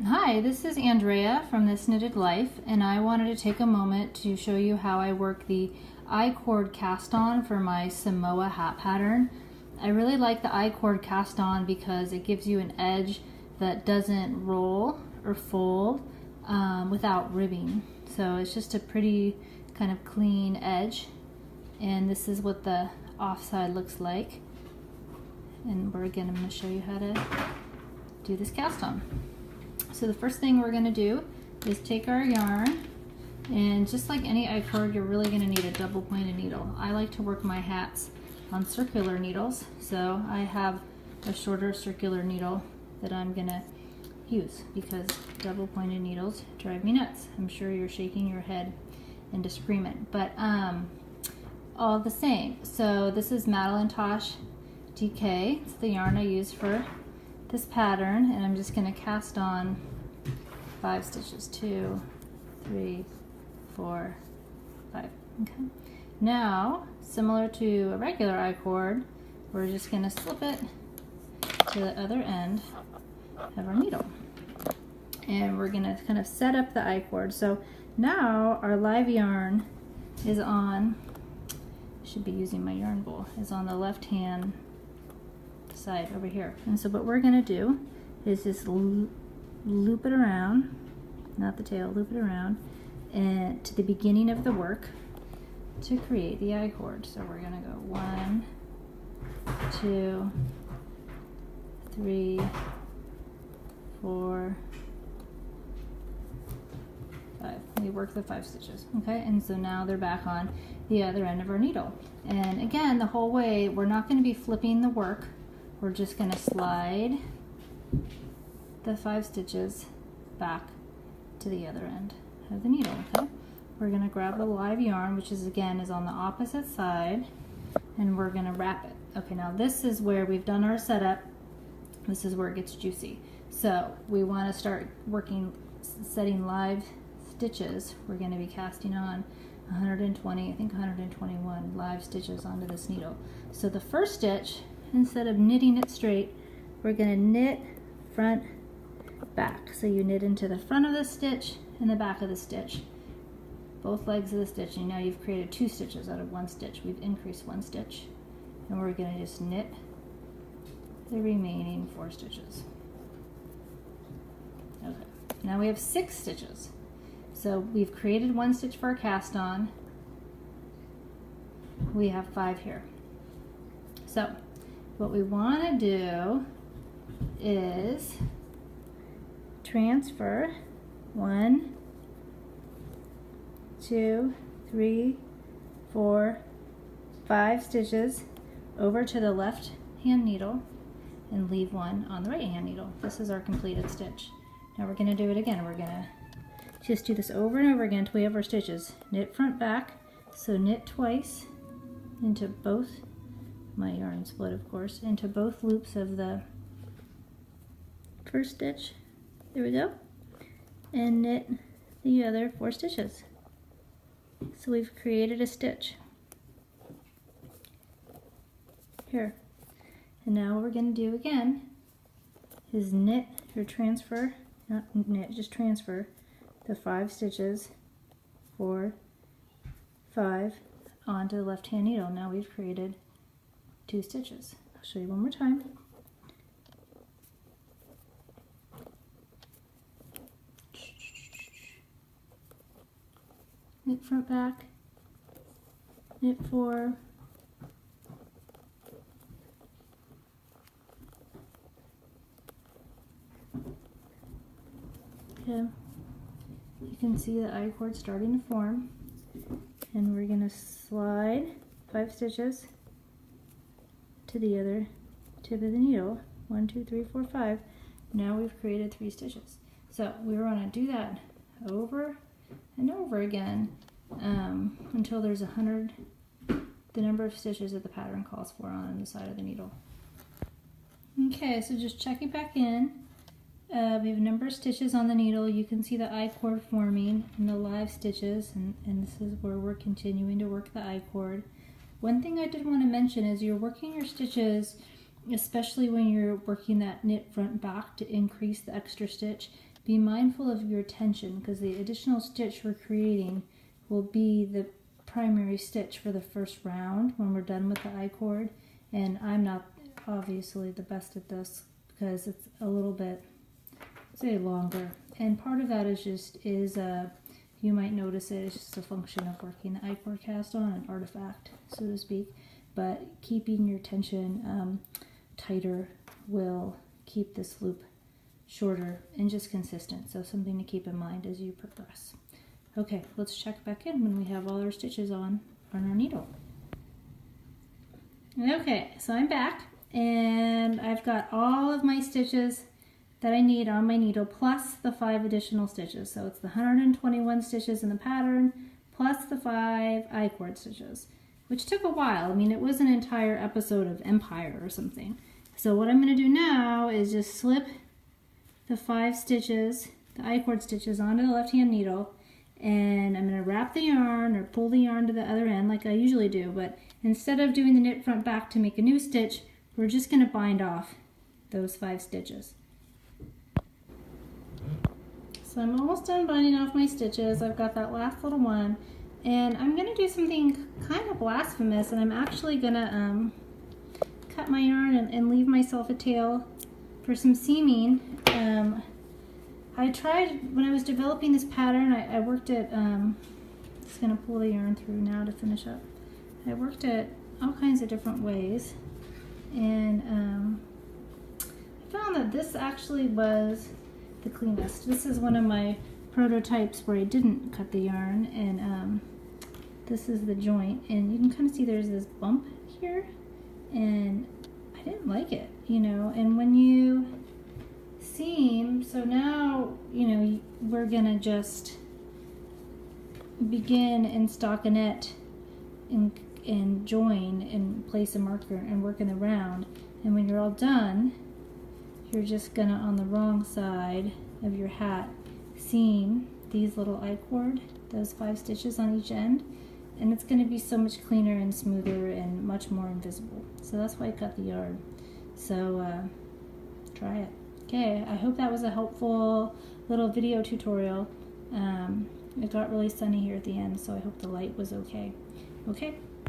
Hi, this is Andrea from This Knitted Life, and I wanted to take a moment to show you how I work the I-cord cast on for my Samoa hat pattern. I really like the I-cord cast on because it gives you an edge that doesn't roll or fold without ribbing. So it's just a pretty kind of clean edge, and this is what the offside looks like. And I'm going to show you how to do this cast on. So the first thing we're going to do is take our yarn, and just like any I-cord, you're really going to need a double pointed needle. I like to work my hats on circular needles, so I have a shorter circular needle that I'm going to use because double pointed needles drive me nuts. I'm sure you're shaking your head in disagreement, but all the same. So this is Madeline Tosh DK. It's the yarn I use for this pattern, and I'm just going to cast on 5 stitches. 2, 3, 4, 5. Okay. Now, similar to a regular I-cord, we're just going to slip it to the other end of our needle, and we're going to kind of set up the I-cord. So now our live yarn is on, I should be using my yarn bowl, is on the left hand side over here. And so what we're going to do is just loop it around, not the tail, loop it around and to the beginning of the work to create the I-cord. So we're going to go 1, 2, 3, 4, 5. We work the 5 stitches, okay? And so now they're back on the other end of our needle. And again, the whole way, we're not going to be flipping the work. We're just going to slide the 5 stitches back to the other end of the needle, okay? We're going to grab the live yarn, which is again is on the opposite side, and we're going to wrap it. Okay, now this is where we've done our setup. This is where it gets juicy. So we want to start working, setting live stitches. We're going to be casting on 120, I think 121 live stitches onto this needle. So the first stitch, instead of knitting it straight, we're going to knit front, back. So you knit into the front of the stitch and the back of the stitch, both legs of the stitch, and now you've created 2 stitches out of 1 stitch. We've increased 1 stitch, and we're going to just knit the remaining 4 stitches. Okay, now we have 6 stitches. So we've created 1 stitch for our cast on. We have 5 here. So what we want to do is transfer 1, 2, 3, 4, 5 stitches over to the left hand needle and leave 1 on the right hand needle. This is our completed stitch. Now we're going to do it again. We're going to just do this over and over again until we have our stitches. Knit front, back. So knit twice into both, my yarn split of course, into both loops of the first stitch. There we go. And knit the other 4 stitches. So we've created a stitch here. And now what we're going to do again is knit or transfer, not knit, just transfer the 5 stitches, 4, 5 onto the left hand needle. Now we've created 2 stitches. I'll show you one more time. Knit front, back, knit 4, okay. You can see the I-cord starting to form, and we're going to slide 5 stitches to the other tip of the needle. 1, 2, 3, 4, 5. Now we've created 3 stitches. So we want to do that over and over again until there's 100, the number of stitches that the pattern calls for on the side of the needle. Okay, so just check it back in. We have a number of stitches on the needle. You can see the I-cord forming and the live stitches, and this is where we're continuing to work the I-cord. One thing I did want to mention is you're working your stitches, especially when you're working that knit front back to increase the extra stitch. be mindful of your tension, because the additional stitch we're creating will be the primary stitch for the first round when we're done with the I-cord. And I'm not obviously the best at this because it's a little bit, say, longer. And part of that is you might notice it's just a function of working the I-cord cast on, an artifact, so to speak. But keeping your tension tighter will keep this loop shorter and just consistent. So something to keep in mind as you progress. Okay, let's check back in when we have all our stitches on our needle. Okay, so I'm back and I've got all of my stitches that I need on my needle plus the 5 additional stitches. So it's the 121 stitches in the pattern plus the 5 I-cord stitches, which took a while. I mean, it was an entire episode of Empire or something. So what I'm going to do now is just slip the 5 stitches, the I-cord stitches, onto the left-hand needle, and I'm going to wrap the yarn or pull the yarn to the other end like I usually do, but instead of doing the knit front back to make a new stitch, we're just going to bind off those 5 stitches. So I'm almost done binding off my stitches. I've got that last little one, and I'm going to do something kind of blasphemous, and I'm actually going to cut my yarn and leave myself a tail for some seaming. I tried, when I was developing this pattern, I worked at, just going to pull the yarn through now to finish up. I worked at all kinds of different ways, and I found that this actually was the cleanest. This is one of my prototypes where I didn't cut the yarn, and this is the joint, and you can kind of see there's this bump here, and I didn't like it, you know. And when you seam, so now, you know, we're gonna just begin in stockinette and join and place a marker and work in the round, and when you're all done, you're just gonna, on the wrong side of your hat, seam these little I-cord, those 5 stitches on each end, and it's going to be so much cleaner and smoother and much more invisible. So that's why I cut the yarn. So try it. Okay, I hope that was a helpful little video tutorial. It got really sunny here at the end, so I hope the light was okay. Okay,